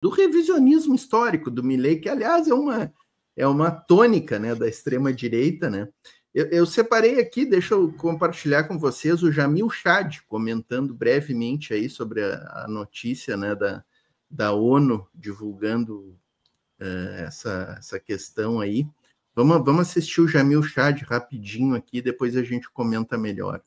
do revisionismo histórico do Milei, que, aliás, é uma tônica, né, da extrema-direita, né? Eu separei aqui, deixa eu compartilhar com vocês o Jamil Chad comentando brevemente aí sobre a notícia, né, da ONU divulgando essa questão aí. Vamos assistir o Jamil Chad rapidinho aqui, depois a gente comenta melhor.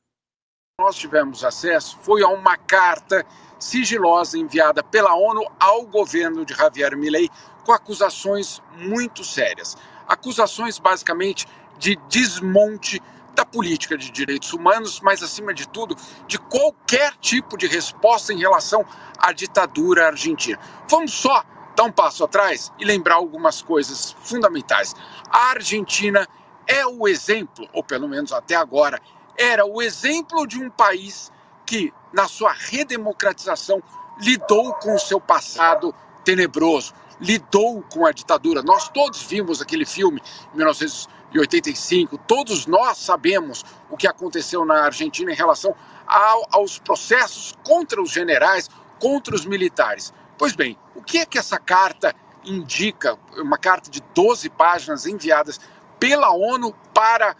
Nós tivemos acesso foi a uma carta sigilosa enviada pela ONU ao governo de Javier Milei com acusações muito sérias. Acusações basicamente de desmonte da política de direitos humanos, mas acima de tudo, de qualquer tipo de resposta em relação à ditadura argentina. Vamos só dar um passo atrás e lembrar algumas coisas fundamentais. A Argentina é o exemplo, ou pelo menos até agora, era o exemplo de um país que, na sua redemocratização, lidou com o seu passado tenebroso, lidou com a ditadura. Nós todos vimos aquele filme, em 1985, todos nós sabemos o que aconteceu na Argentina em relação aos processos contra os generais, contra os militares. Pois bem, o que é que essa carta indica? Uma carta de 12 páginas enviadas pela ONU para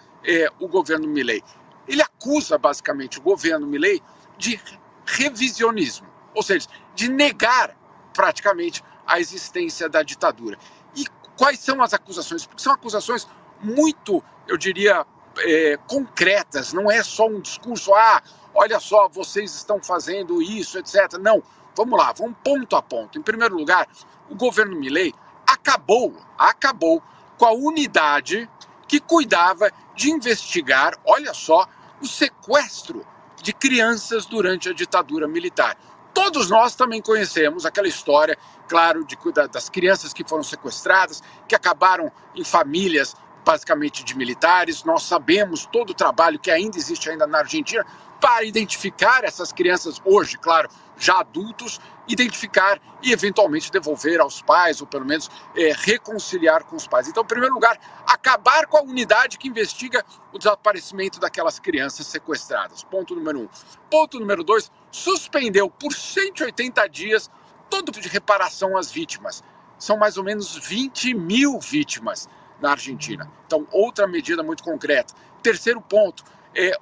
o governo Milei. Ele acusa, basicamente, o governo Milei de revisionismo, ou seja, de negar praticamente a existência da ditadura. E quais são as acusações? Porque são acusações muito, eu diria, concretas, não é só um discurso, olha só, vocês estão fazendo isso, etc. Não, vamos lá, vamos ponto a ponto. Em primeiro lugar, o governo Milei acabou com a unidade que cuidava de investigar, olha só, o sequestro de crianças durante a ditadura militar. Todos nós também conhecemos aquela história, claro, das crianças que foram sequestradas, que acabaram em famílias basicamente de militares. Nós sabemos todo o trabalho que ainda existe ainda na Argentina para identificar essas crianças hoje, claro, já adultos, identificar e eventualmente devolver aos pais, ou pelo menos reconciliar com os pais. Então, em primeiro lugar, acabar com a unidade que investiga o desaparecimento daquelas crianças sequestradas. Ponto número 1. Ponto número 2, suspendeu por 180 dias todo tipo de reparação às vítimas. São mais ou menos 20 mil vítimas na Argentina. Então, outra medida muito concreta. Terceiro ponto,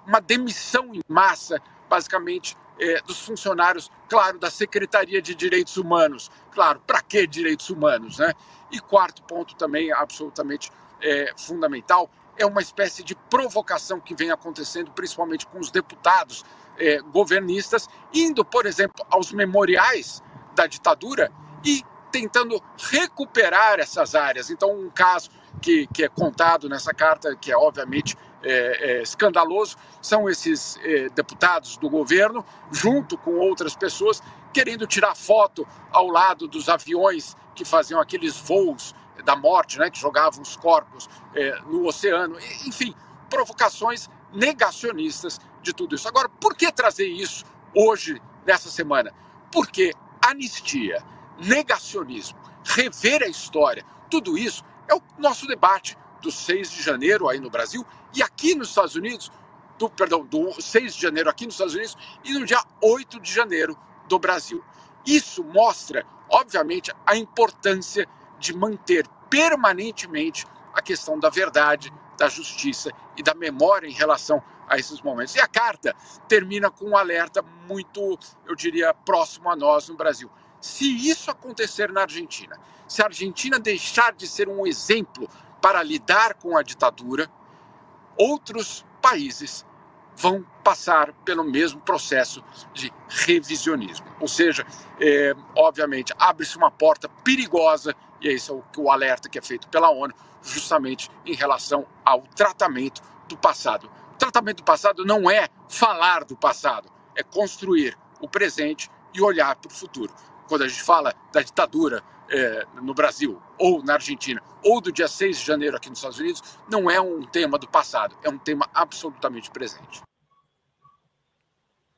uma demissão em massa, basicamente, dos funcionários, claro, da Secretaria de Direitos Humanos. Claro, para que direitos humanos, né? E quarto ponto também, absolutamente fundamental, é uma espécie de provocação que vem acontecendo, principalmente com os deputados governistas, indo, por exemplo, aos memoriais da ditadura e tentando recuperar essas áreas. Então, um caso que é contado nessa carta, que é obviamente escandaloso, são esses deputados do governo, junto com outras pessoas, querendo tirar foto ao lado dos aviões que faziam aqueles voos da morte, né, que jogavam os corpos no oceano. Enfim, provocações negacionistas de tudo isso. Agora, por que trazer isso hoje, nessa semana? Porque anistia, negacionismo, rever a história, tudo isso é o nosso debate do 6 de janeiro aí no Brasil e aqui nos Estados Unidos, do 6 de janeiro aqui nos Estados Unidos e no dia 8 de janeiro do Brasil. Isso mostra, obviamente, a importância de manter permanentemente a questão da verdade, da justiça e da memória em relação a esses momentos. E a carta termina com um alerta muito, eu diria, próximo a nós no Brasil. Se isso acontecer na Argentina, se a Argentina deixar de ser um exemplo para lidar com a ditadura, outros países vão passar pelo mesmo processo de revisionismo. Ou seja, obviamente, abre-se uma porta perigosa, e esse é o alerta que é feito pela ONU, justamente em relação ao tratamento do passado. O tratamento do passado não é falar do passado, é construir o presente e olhar para o futuro. Quando a gente fala da ditadura no Brasil, ou na Argentina, ou do dia 6 de janeiro aqui nos Estados Unidos, não é um tema do passado, é um tema absolutamente presente.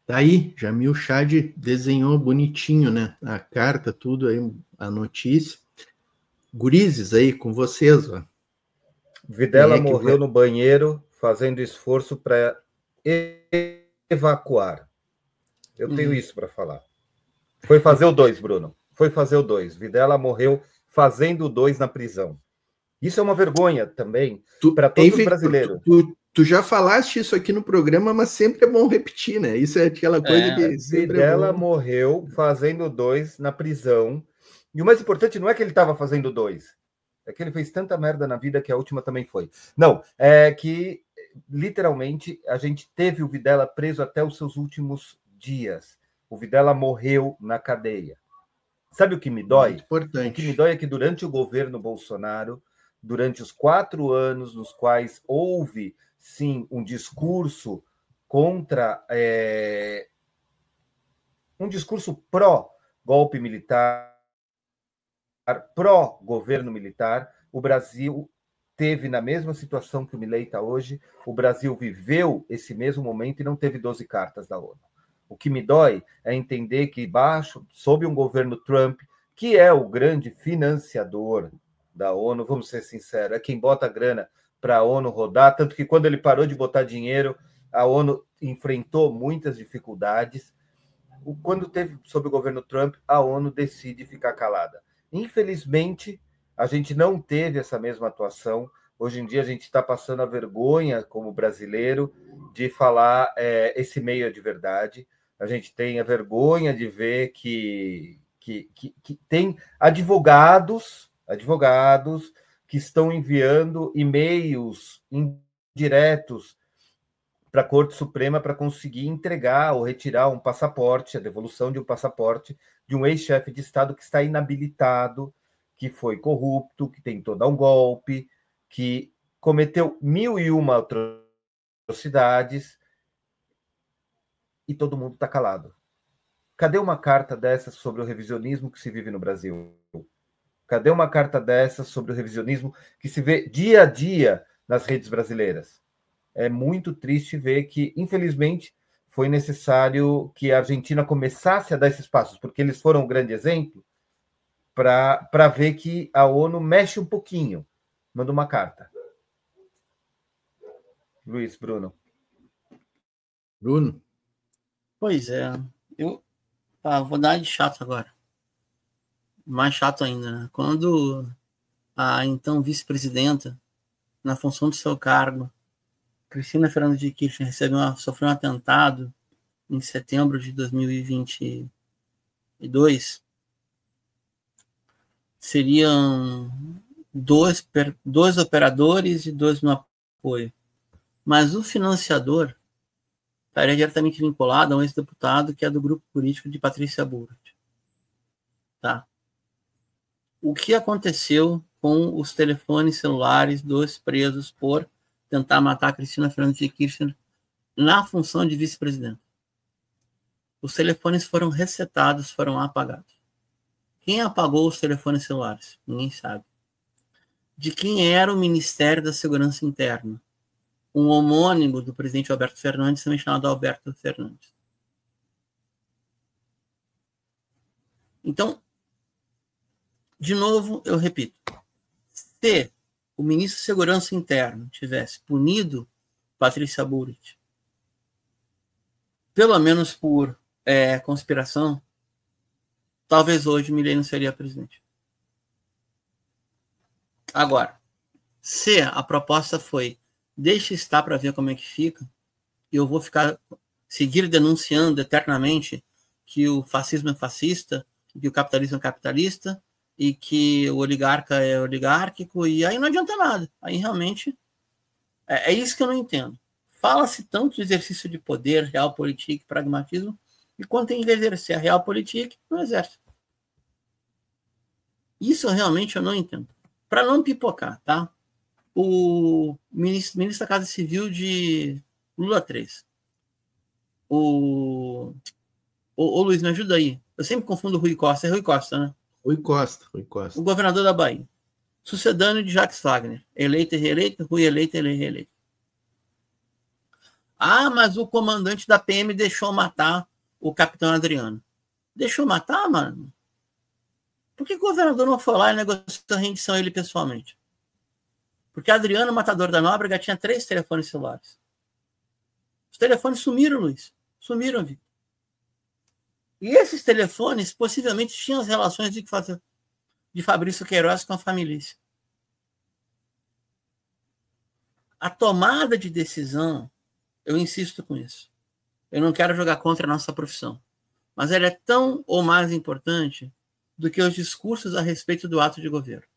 Daí, Jamil Chad desenhou bonitinho, né? A carta, tudo aí, a notícia. Gurizes aí com vocês, ó. Videla morreu no banheiro fazendo esforço para evacuar. Eu tenho isso para falar. Foi fazer o 2, Bruno. foi fazer o 2. Videla morreu fazendo o 2 na prisão. Isso é uma vergonha também para todos os brasileiros. Tu já falaste isso aqui no programa, mas sempre é bom repetir, né? Isso é aquela coisa que sempre Videla é bom. morreu fazendo 2 na prisão. E o mais importante não é que ele estava fazendo 2. É que ele fez tanta merda na vida que a última também foi. Não, é que literalmente a gente teve o Videla preso até os seus últimos dias. O Videla morreu na cadeia. Sabe o que me dói? Muito importante. O que me dói é que durante o governo Bolsonaro, durante os 4 anos nos quais houve, sim, um discurso contra... um discurso pró-golpe militar, pró-governo militar, o Brasil teve na mesma situação que o Milei está hoje, o Brasil viveu esse mesmo momento e não teve 12 cartas da ONU. O que me dói é entender que, sob um governo Trump, que é o grande financiador da ONU, vamos ser sinceros, é quem bota a grana para a ONU rodar, tanto que quando ele parou de botar dinheiro, a ONU enfrentou muitas dificuldades. Quando teve sob o governo Trump, a ONU decide ficar calada. Infelizmente, a gente não teve essa mesma atuação. Hoje em dia, a gente está passando a vergonha, como brasileiro, de falar esse meio é de verdade. A gente tem a vergonha de ver que tem advogados que estão enviando e-mails indiretos para a Corte Suprema para conseguir entregar ou retirar um passaporte, a devolução de um passaporte de um ex-chefe de Estado que está inabilitado, que foi corrupto, que tentou dar um golpe, que cometeu 1001 atrocidades, e todo mundo está calado. Cadê uma carta dessas sobre o revisionismo que se vive no Brasil? Cadê uma carta dessas sobre o revisionismo que se vê dia a dia nas redes brasileiras? É muito triste ver que, infelizmente, foi necessário que a Argentina começasse a dar esses passos, porque eles foram um grande exemplo para ver que a ONU mexe um pouquinho, manda uma carta. Luiz, Bruno. Pois é. Eu vou dar de chato agora. Mais chato ainda, né? Quando a então vice-presidenta, na função do seu cargo, Cristina Fernandes de Kirchner, sofreu um atentado em setembro de 2022, seriam dois operadores e 2 no apoio. Mas o financiador estaria diretamente vinculado a um ex-deputado que é do grupo político de Patrícia Bullrich. Tá? O que aconteceu com os telefones celulares dos presos por tentar matar a Cristina Fernandes de Kirchner na função de vice-presidente? Os telefones foram resetados, foram apagados. Quem apagou os telefones celulares? Ninguém sabe. De quem era o Ministério da Segurança Interna? Um homônimo do presidente Alberto Fernandes, também chamado Alberto Fernandes. Então, de novo, eu repito, se o ministro da Segurança Interna tivesse punido Patrícia Bullrich, pelo menos por conspiração, talvez hoje Milei não seria presidente. Agora, se a proposta foi deixe estar para ver como é que fica, eu vou seguir denunciando eternamente que o fascismo é fascista, que o capitalismo é capitalista e que o oligarca é oligárquico, e aí não adianta nada. Aí realmente é isso que eu não entendo. Fala-se tanto de exercício de poder, realpolitik, pragmatismo, e quando tem que exercer a realpolitik, não exerce. Isso realmente eu não entendo. Para não pipocar, tá? O ministro da Casa Civil de Lula 3. O Luiz, me ajuda aí. Eu sempre confundo Rui Costa. É Rui Costa, né? Rui Costa. O governador da Bahia. Sucedâneo de Jacques Wagner. Eleito e reeleito, Rui eleito e reeleito. Ah, mas o comandante da PM deixou matar o capitão Adriano. Deixou matar, mano? Por que o governador não foi lá e negociou a rendição a ele pessoalmente? Porque Adriano, matador da Nóbrega, tinha 3 telefones celulares. Os telefones sumiram, Luiz. Sumiram, Victor. E esses telefones possivelmente tinham as relações de Fabrício Queiroz com a família. A tomada de decisão, eu insisto com isso. Eu não quero jogar contra a nossa profissão, mas ela é tão ou mais importante do que os discursos a respeito do ato de governo.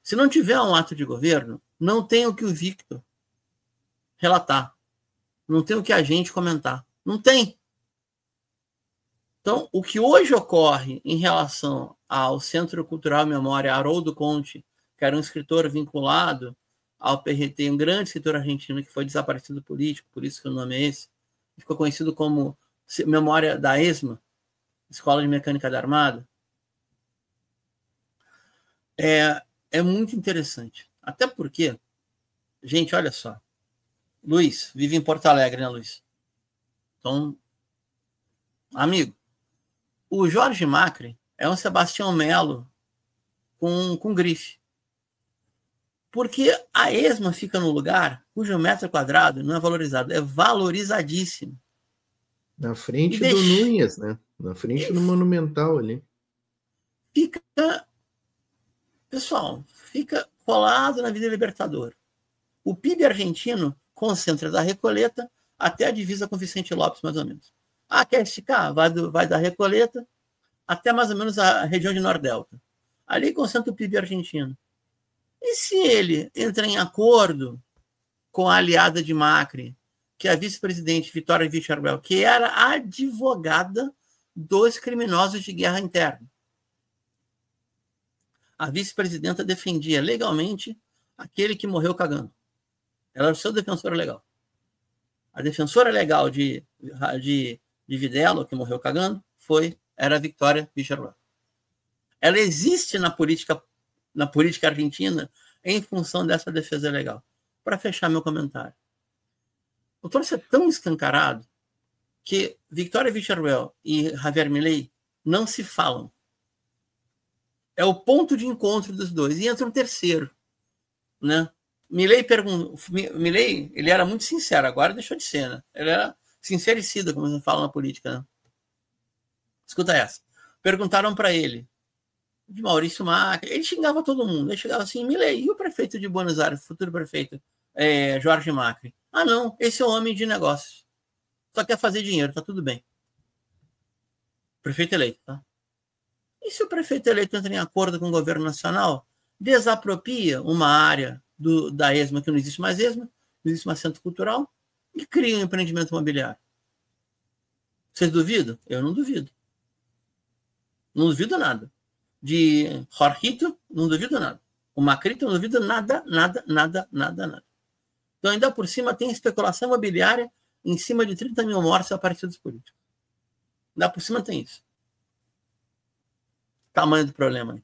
Se não tiver um ato de governo, não tem o que o Victor relatar. Não tem o que a gente comentar. Não tem. Então, o que hoje ocorre em relação ao Centro Cultural Memória Haroldo Conte, que era um escritor vinculado ao PRT, um grande escritor argentino que foi desaparecido político, por isso que o nome é esse, ficou conhecido como Memória da ESMA, Escola de Mecânica da Armada, é muito interessante. Até porque, gente, olha só, Luiz, vive em Porto Alegre, né, Luiz? Então, amigo, o Jorge Macri é um Sebastião Melo com grife. Porque a ESMA fica num lugar cujo metro quadrado não é valorizado, é valorizadíssimo. Na frente do Núñez, né? Na frente do Monumental ali. Pessoal, fica colado na Avenida Libertador. O PIB argentino concentra da Recoleta até a divisa com Vicente Lopes, mais ou menos. Quer esticar? Vai da Recoleta até mais ou menos a região de Nordelta. Ali concentra o PIB argentino. E se ele entra em acordo com a aliada de Macri, que é a vice-presidente Vitória Villarreal, que era advogada dos criminosos de guerra interna. A vice-presidenta defendia legalmente aquele que morreu cagando. Ela era o seu defensor legal. A defensora legal de Videla, que morreu cagando, era a Vitória Villarreal. Ela existe na política argentina em função dessa defesa legal. Para fechar meu comentário, o troço é tão escancarado que Vitória Villarreal e Javier Milei não se falam. É o ponto de encontro dos dois. E entra um terceiro, né? Milei, ele era muito sincero, agora deixou de ser, né? Ele era sincericida, como se fala na política, né? Escuta essa. Perguntaram para ele, de Maurício Macri, ele xingava todo mundo. Ele chegava assim, Milei, e o prefeito de Buenos Aires, futuro prefeito, Jorge Macri? Não, esse é um homem de negócios. Só quer fazer dinheiro, tá tudo bem. Prefeito eleito, tá? E se o prefeito eleito entra em acordo com o governo nacional, desapropria uma área da ESMA, que não existe mais ESMA, não existe mais centro cultural, e cria um empreendimento imobiliário? Vocês duvidam? Eu não duvido. Não duvido nada. De Jorgito, não duvido nada. O Macrito, não duvido nada. Então, ainda por cima, tem especulação imobiliária em cima de 30 mil mortes a partidos políticos. Ainda por cima tem isso. Tamanho do problema aí.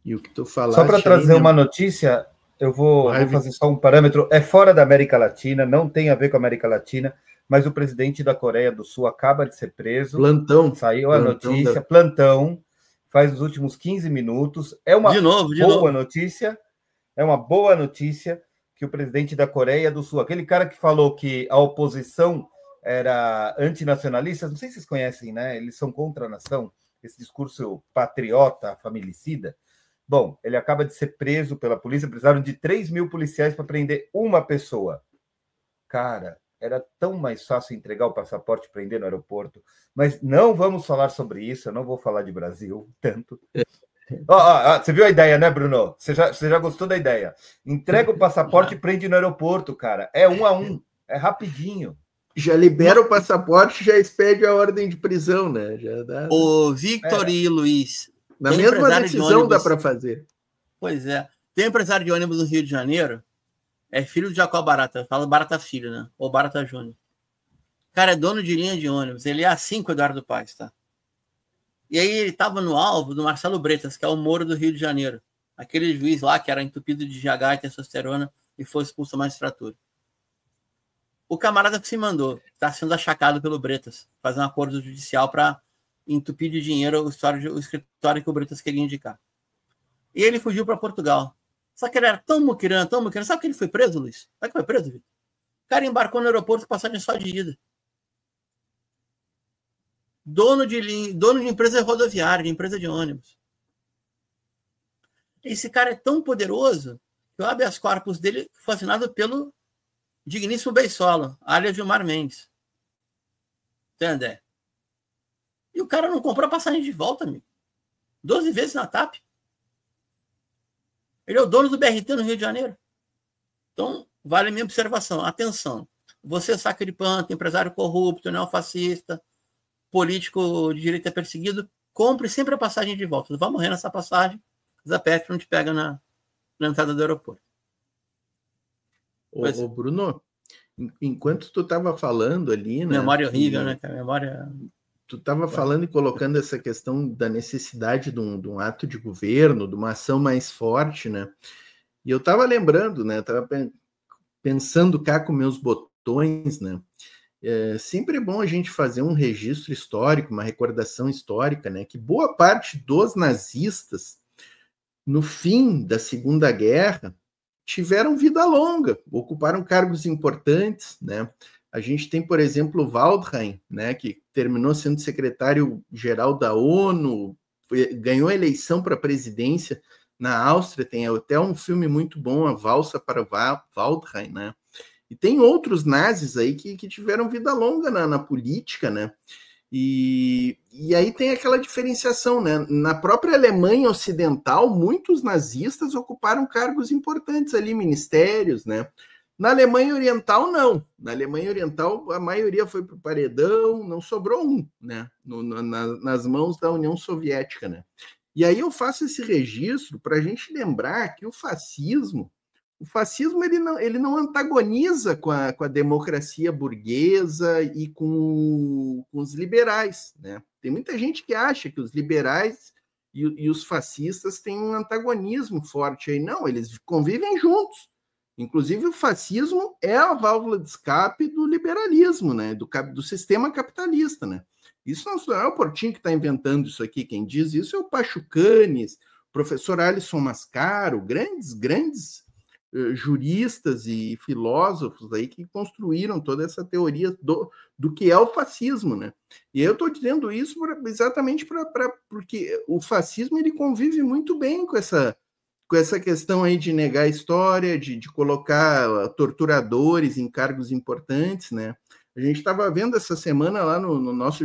E o que tu falaste... Só para trazer uma notícia, eu vou fazer só um parâmetro. É fora da América Latina, não tem a ver com a América Latina, mas o presidente da Coreia do Sul acaba de ser preso. Plantão. Saiu a notícia, plantão, faz os últimos 15 minutos. É uma boa notícia. É uma boa notícia que o presidente da Coreia do Sul, aquele cara que falou que a oposição era antinacionalista, não sei se vocês conhecem, né? Eles são contra a nação, esse discurso patriota, familicida. Bom, ele acaba de ser preso pela polícia, precisaram de 3 mil policiais para prender uma pessoa. Cara, era tão mais fácil entregar o passaporte e prender no aeroporto. Mas não vamos falar sobre isso, eu não vou falar de Brasil tanto. Você viu a ideia, né, Bruno? Você já gostou da ideia? Entrega o passaporte e prende no aeroporto, cara. É 1 a 1, é rapidinho. Já libera o passaporte, já expede a ordem de prisão, né? Já dá... O Victor e Luiz. Na mesma decisão dá para fazer. Pois é. Tem um empresário de ônibus no Rio de Janeiro, é filho do Jacó Barata, fala Barata Filho, né? Ou Barata Júnior. O cara é dono de linha de ônibus, ele é assim com o Eduardo Paes, tá? E aí ele estava no alvo do Marcelo Bretas, que é o Moro do Rio de Janeiro. Aquele juiz lá que era entupido de GH e testosterona e foi expulso da magistratura. O camarada que se mandou, está sendo achacado pelo Bretas, fazer um acordo judicial para entupir de dinheiro o escritório que o Bretas queria indicar. E ele fugiu para Portugal. Só que ele era tão muquirana. Sabe que ele foi preso, Luiz? Sabe que foi preso, Vitor? cara embarcou no aeroporto com passagem só de ida. Dono de empresa rodoviária, de empresa de ônibus. Esse cara é tão poderoso que o habeas corpus dele foi assinado pelo digníssimo Beisola, alias Gilmar Mendes. Entendeu? E o cara não comprou a passagem de volta, amigo. 12 vezes na TAP. Ele é o dono do BRT no Rio de Janeiro. Então, vale a minha observação. Atenção. Você, sacripante, empresário corrupto, neofascista, político de direita perseguido, compre sempre a passagem de volta. Vai morrer nessa passagem, Zapete não te pega na entrada do aeroporto. Ô, Bruno, enquanto tu estava falando ali, né? Memória horrível, né? Memória... Tu estava falando e colocando essa questão da necessidade de um ato de governo, de uma ação mais forte, né? E eu estava lembrando, né? Estava pensando cá com meus botões, né? Sempre é bom a gente fazer um registro histórico, uma recordação histórica, né? Que boa parte dos nazistas, no fim da Segunda Guerra, tiveram vida longa, ocuparam cargos importantes, né? A gente tem, por exemplo, o Waldheim, né, que terminou sendo secretário-geral da ONU, ganhou a eleição para a presidência na Áustria, tem até um filme muito bom, A Valsa para Waldheim, né? E tem outros nazis aí que tiveram vida longa na política, né? E aí tem aquela diferenciação, né? Na própria Alemanha Ocidental, muitos nazistas ocuparam cargos importantes ali, ministérios, né? Na Alemanha Oriental, não. Na Alemanha Oriental, a maioria foi para o paredão, não sobrou um, né? Nas mãos da União Soviética, né? E aí eu faço esse registro para a gente lembrar que o fascismo ele não antagoniza com a democracia burguesa e com os liberais, né? Tem muita gente que acha que os liberais e os fascistas têm um antagonismo forte aí. Não, eles convivem juntos. Inclusive, o fascismo é a válvula de escape do liberalismo, né? Do sistema capitalista, né? Isso não é o Portinho que está inventando isso aqui. Quem diz isso é o Pachucanes, o professor Alisson Mascaro, grandes juristas e filósofos aí que construíram toda essa teoria do que é o fascismo, né? E eu estou dizendo isso exatamente porque o fascismo ele convive muito bem com essa questão aí de negar a história, de colocar torturadores em cargos importantes, né? A gente estava vendo essa semana lá no nosso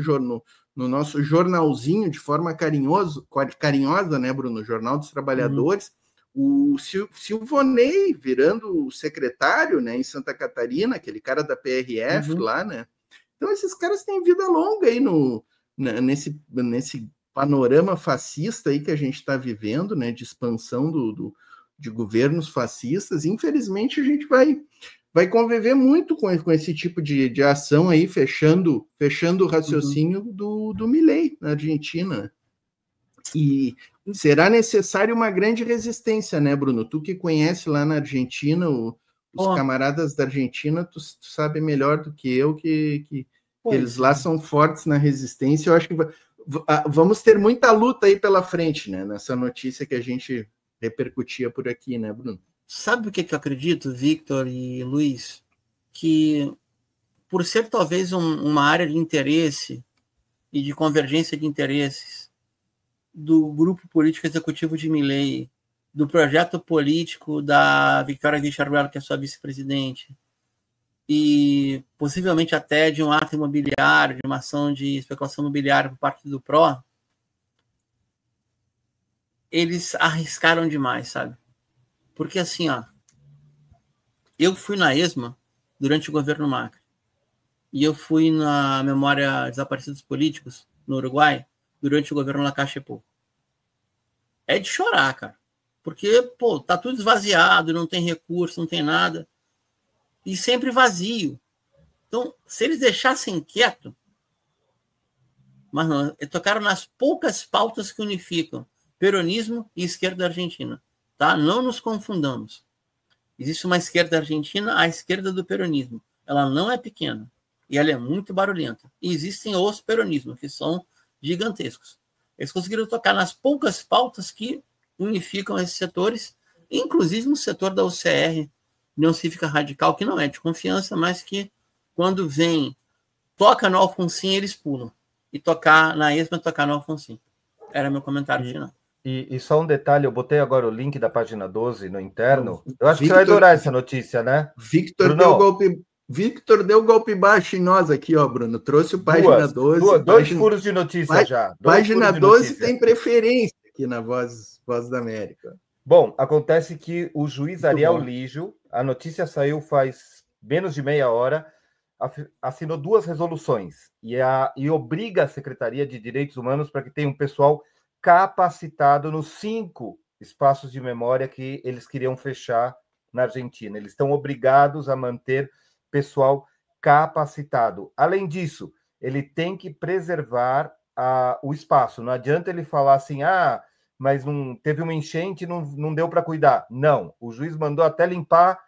jornalzinho, de forma carinhosa, né, Bruno? Jornal dos Trabalhadores, o Silvonei virando secretário, né, em Santa Catarina, aquele cara da PRF lá, né? Então esses caras têm vida longa aí nesse panorama fascista aí que a gente está vivendo, né, de expansão de governos fascistas. Infelizmente a gente vai conviver muito com esse tipo de ação aí, fechando o raciocínio do Milei na Argentina. E será necessário uma grande resistência, né, Bruno? Tu que conhece lá na Argentina, os camaradas da Argentina, tu sabe melhor do que eu que eles lá são fortes na resistência. Eu acho que vamos ter muita luta aí pela frente, né? Nessa notícia que a gente repercutia por aqui, né, Bruno? Sabe o que eu acredito, Victor e Luiz? Que por ser talvez uma área de interesse e de convergência de interesses do grupo político executivo de Milei, do projeto político da Victoria Villarruel, que é sua vice-presidente, e possivelmente até de um ato imobiliário, de uma ação de especulação imobiliária por parte do PRO, eles arriscaram demais, sabe? Porque assim, eu fui na ESMA durante o governo Macri, e eu fui na Memória Desaparecidos Políticos, no Uruguai, durante o governo Lacache-Pou. É de chorar, cara. Porque, tá tudo esvaziado, não tem recurso, não tem nada. E sempre vazio. Então, se eles deixassem quieto, mas não, tocaram nas poucas pautas que unificam peronismo e esquerda argentina. Tá? Não nos confundamos. Existe uma esquerda argentina à esquerda do peronismo. Ela não é pequena. E ela é muito barulhenta. E existem os peronismos, que são gigantescos. Eles conseguiram tocar nas poucas pautas que unificam esses setores, inclusive no setor da UCR, União Cívica Radical, que não é de confiança, mas que quando vem, toca no Alfonsin, eles pulam. E tocar na ESMA, tocar no Alfonsin. Era meu comentário final. E só um detalhe, eu botei agora o link da página 12 no interno. Eu acho que você vai adorar essa notícia, né? Victor deu golpe baixo em nós aqui, ó, Bruno. Trouxe o página 12. Dois furos de notícia já. Página 12 tem preferência aqui na Voz da América. Bom, acontece que o juiz Ariel Lígio, a notícia saiu faz menos de meia hora, assinou 2 resoluções e obriga a Secretaria de Direitos Humanos para que tenha um pessoal capacitado nos 5 espaços de memória que eles queriam fechar na Argentina. Eles estão obrigados a manter pessoal capacitado. Além disso, ele tem que preservar o espaço. Não adianta ele falar assim, mas não teve uma enchente e não deu para cuidar. Não, o juiz mandou até limpar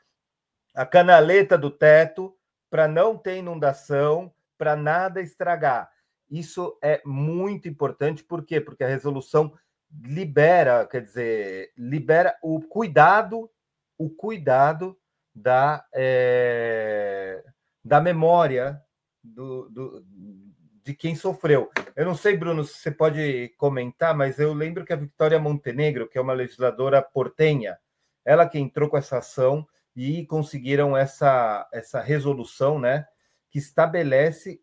a canaleta do teto para não ter inundação, para nada estragar. Isso é muito importante, por quê? Porque a resolução libera o cuidado da memória de quem sofreu. Eu não sei, Bruno, se você pode comentar, mas eu lembro que a Victoria Montenegro, que é uma legisladora portenha, ela que entrou com essa ação e conseguiram essa resolução, né, que estabelece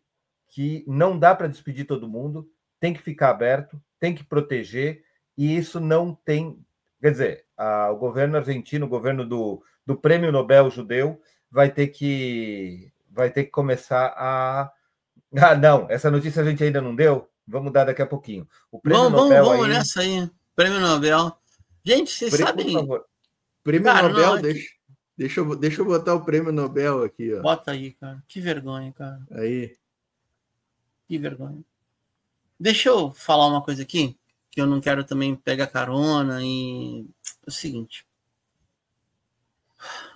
que não dá para despedir todo mundo, tem que ficar aberto, tem que proteger, e isso não tem... Quer dizer, o governo argentino, o governo do Prêmio Nobel judeu, vai ter que começar a... não, essa notícia a gente ainda não deu, vamos dar daqui a pouquinho. O Prêmio Nobel vamos nessa aí, Prêmio Nobel. Gente, vocês sabem... Por favor. Prêmio Nobel, deixa eu botar o Prêmio Nobel aqui, ó. Bota aí, cara. Que vergonha, cara. Aí. Que vergonha. Deixa eu falar uma coisa aqui, que eu não quero também pegar carona e... É o seguinte.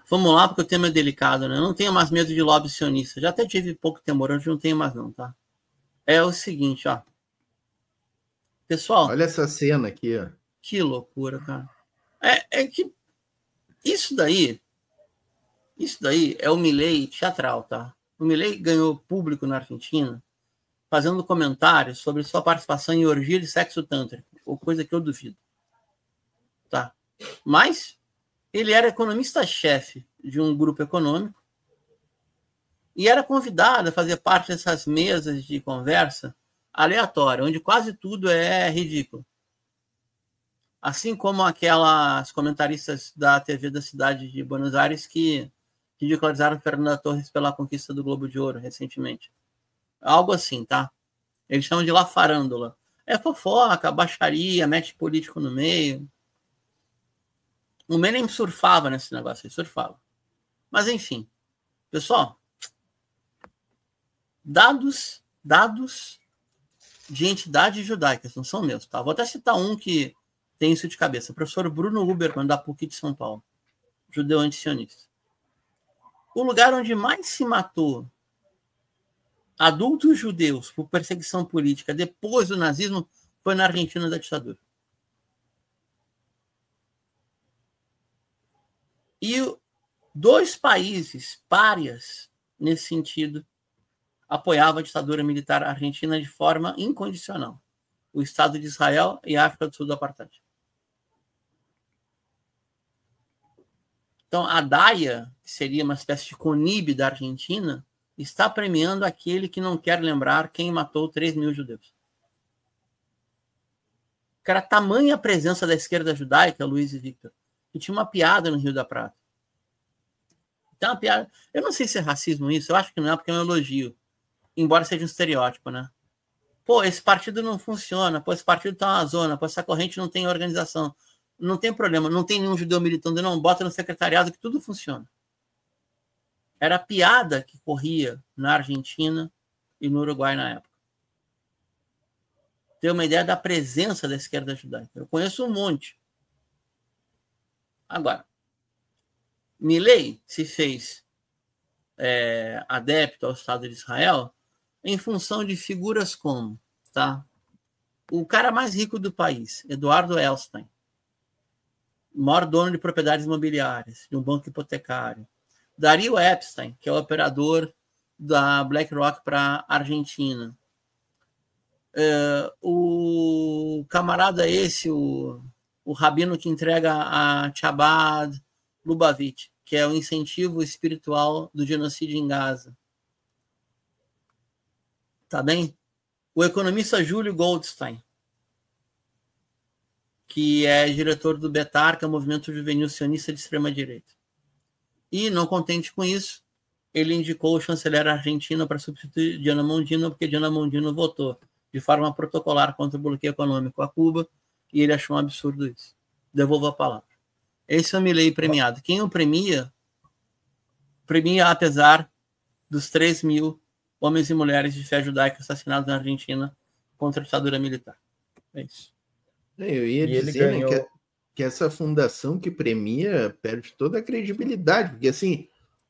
Vamos lá, porque o tema é delicado, né? Eu não tenho mais medo de lobby sionista. Já até tive pouco temor, hoje não tenho mais não, tá? É o seguinte, ó. Pessoal... Olha essa cena aqui, ó. Que loucura, cara. É que isso daí é o Milei teatral, tá? O Milei ganhou público na Argentina fazendo comentários sobre sua participação em orgia de sexo tântrico, ou coisa que eu duvido. Tá? Mas ele era economista-chefe de um grupo econômico e era convidado a fazer parte dessas mesas de conversa aleatória, onde quase tudo é ridículo. Assim como aquelas comentaristas da TV da cidade de Buenos Aires que ridicularizaram Fernanda Torres pela conquista do Globo de Ouro recentemente. Algo assim, tá? Eles chamam de lá farândola. É fofoca, baixaria, mete político no meio. O Menem surfava nesse negócio, ele surfava. Mas, enfim. Pessoal, dados de entidades judaicas, não são meus, tá? Vou até citar um que tem isso de cabeça. O professor Bruno Huberman, da PUC de São Paulo. Judeu antisionista. O lugar onde mais se matou adultos judeus por perseguição política depois do nazismo foi na Argentina da ditadura. E 2 países párias, nesse sentido, apoiavam a ditadura militar argentina de forma incondicional. O Estado de Israel e a África do Sul do apartheid. Então, a DAIA, que seria uma espécie de CONIB da Argentina, está premiando aquele que não quer lembrar quem matou 3 mil judeus. Era tamanha a presença da esquerda judaica, Luiz e Victor, que tinha uma piada no Rio da Prata. Então, uma piada... Eu não sei se é racismo isso, eu acho que não é, porque é um elogio. Embora seja um estereótipo, né? Pô, esse partido não funciona, pô, esse partido tá uma zona, pô, essa corrente não tem organização. Não tem problema, não tem nenhum judeu militando, não, bota no secretariado que tudo funciona. Era a piada que corria na Argentina e no Uruguai na época. Ter uma ideia da presença da esquerda judaica. Eu conheço um monte. Agora, Milei se fez adepto ao Estado de Israel em função de figuras como, tá? O cara mais rico do país, Eduardo Elstein, maior dono de propriedades imobiliárias, de um banco hipotecário. Dario Epstein, que é o operador da BlackRock para a Argentina. O camarada esse, o rabino que entrega a Chabad Lubavitch, que é o incentivo espiritual do genocídio em Gaza. Tá bem? O economista Júlio Goldstein, que é diretor do BETAR, que é o Movimento Juvenil Sionista de Extrema-Direita. E, não contente com isso, ele indicou o chanceler argentino para substituir Diana Mondino, porque Diana Mondino votou de forma protocolar contra o bloqueio econômico a Cuba, e ele achou um absurdo isso. Devolvo a palavra. Esse é o Milei premiado. Quem o premia apesar dos 3 mil homens e mulheres de fé judaica assassinados na Argentina contra a ditadura militar. É isso. Eu ia dizer, né, que essa fundação que premia perde toda a credibilidade, porque assim,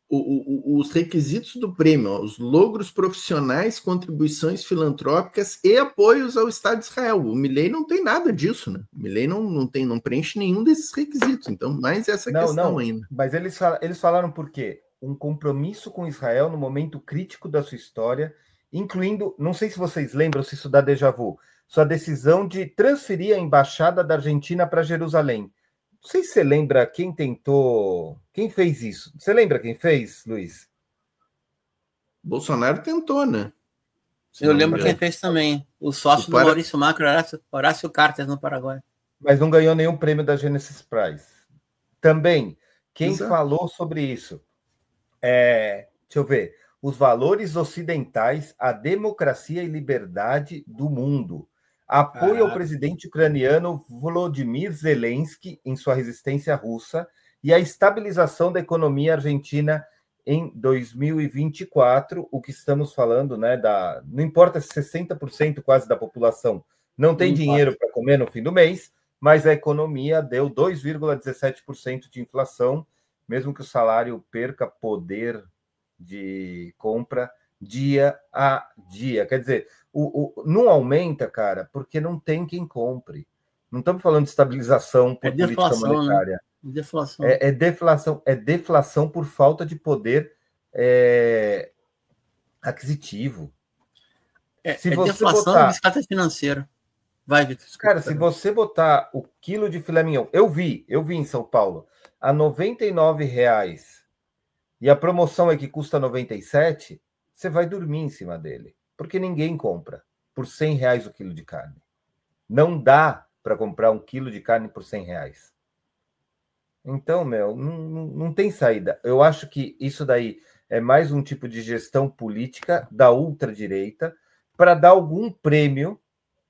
os requisitos do prêmio, ó, os logros profissionais, contribuições filantrópicas e apoios ao Estado de Israel. O Milei não tem nada disso, né? O Milei não preenche nenhum desses requisitos, então mais essa questão ainda. Mas eles falaram por quê? Um compromisso com Israel no momento crítico da sua história, incluindo, não sei se vocês lembram, se isso dá déjà vu, sua decisão de transferir a embaixada da Argentina para Jerusalém. Não sei se você lembra quem fez isso. Você lembra quem fez, Luiz? Bolsonaro tentou, né? Eu lembro quem fez também. O sócio do Maurício Macri, Horácio Carter, no Paraguai. Mas não ganhou nenhum prêmio da Genesis Prize. Também, quem falou sobre isso? Deixa eu ver. Os valores ocidentais, a democracia e liberdade do mundo. Apoio ao presidente ucraniano Volodymyr Zelensky em sua resistência russa e a estabilização da economia argentina em 2024, o que estamos falando, né? Não importa se 60% quase da população não tem dinheiro para comer no fim do mês, mas a economia deu 2,17% de inflação, mesmo que o salário perca poder de compra dia a dia. Quer dizer, não aumenta, cara, porque não tem quem compre. Não estamos falando de estabilização por política monetária. Né? Deflação. É deflação por falta de poder aquisitivo. Deflação e bicicleta financeira. Vai, Vitor. Cara, se você botar o quilo de filé mignon, eu vi em São Paulo, a R$ 99,00, e a promoção é que custa 97, você vai dormir em cima dele, porque ninguém compra por R$100 o quilo de carne. Não dá para comprar um quilo de carne por R$100. Então, não tem saída. Eu acho que isso daí é mais um tipo de gestão política da ultradireita para dar algum prêmio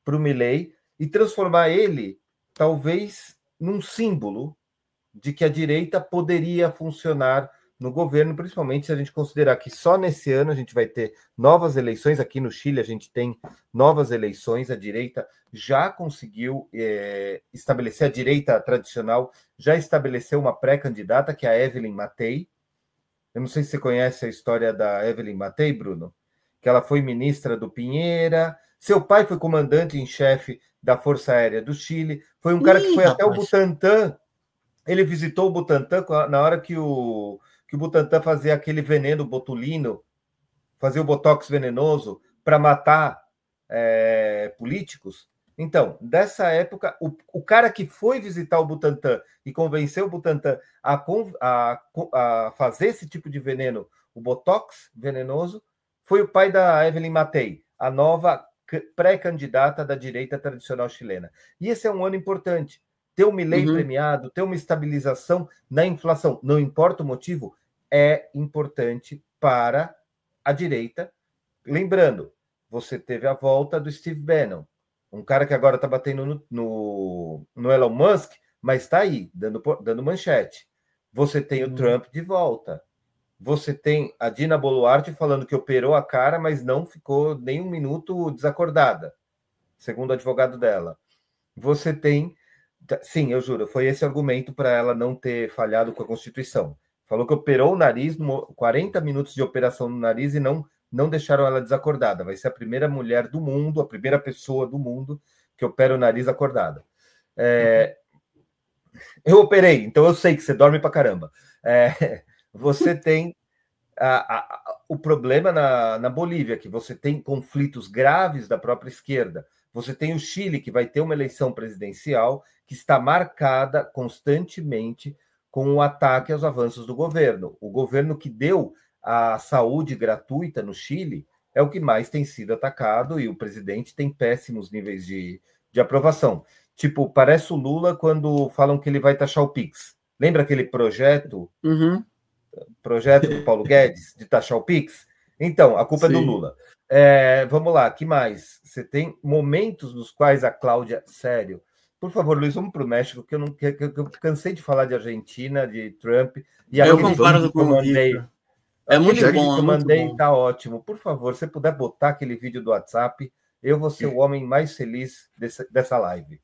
para o Milei e transformar ele, talvez, num símbolo de que a direita poderia funcionar no governo, principalmente se a gente considerar que só nesse ano a gente vai ter novas eleições. Aqui no Chile a gente tem novas eleições, a direita já conseguiu estabelecer, a direita tradicional já estabeleceu uma pré-candidata, que é a Evelyn Matei. Eu não sei se você conhece a história da Evelyn Matei, Bruno, que ela foi ministra do Pinheira, seu pai foi comandante em chefe da Força Aérea do Chile, foi um cara que foi até o Butantã. Ele visitou o Butantã na hora que o Butantã fazia aquele veneno botulino, fazia o botox venenoso para matar políticos. Então, dessa época, o cara que foi visitar o Butantã e convenceu o Butantã a fazer esse tipo de veneno, o botox venenoso, foi o pai da Evelyn Matei, a nova pré-candidata da direita tradicional chilena. E esse é um ano importante. Ter o Milei premiado, ter uma estabilização na inflação, não importa o motivo, é importante para a direita. Lembrando, você teve a volta do Steve Bannon, um cara que agora está batendo no Elon Musk, mas está aí, dando manchete. Você tem o Trump de volta. Você tem a Dina Boluarte falando que operou a cara, mas não ficou nem um minuto desacordada, segundo o advogado dela. Você tem... Sim, eu juro, foi esse argumento para ela não ter falhado com a Constituição. Falou que operou o nariz, 40 minutos de operação no nariz e não deixaram ela desacordada. Vai ser a primeira mulher do mundo, a primeira pessoa do mundo que opera o nariz acordada. Eu operei, então eu sei que você dorme pra caramba. Você tem o problema na Bolívia, que você tem conflitos graves da própria esquerda. Você tem o Chile, que vai ter uma eleição presidencial que está marcada constantemente com o ataque aos avanços do governo. O governo que deu a saúde gratuita no Chile é o que mais tem sido atacado e o presidente tem péssimos níveis de aprovação. Tipo, parece o Lula quando falam que ele vai taxar o Pix. Lembra aquele projeto? Uhum. Projeto do Paulo Guedes de taxar o Pix? Então, a culpa é do Lula. Vamos lá, que mais? Você tem momentos nos quais a Cláudia... Sério. Por favor, Luiz, vamos para o México, que eu cansei de falar de Argentina, de Trump. E eu concordo com o Victor. É muito bom. Que eu mandei tá ótimo. Por favor, se puder botar aquele vídeo do WhatsApp, eu vou ser o homem mais feliz dessa live.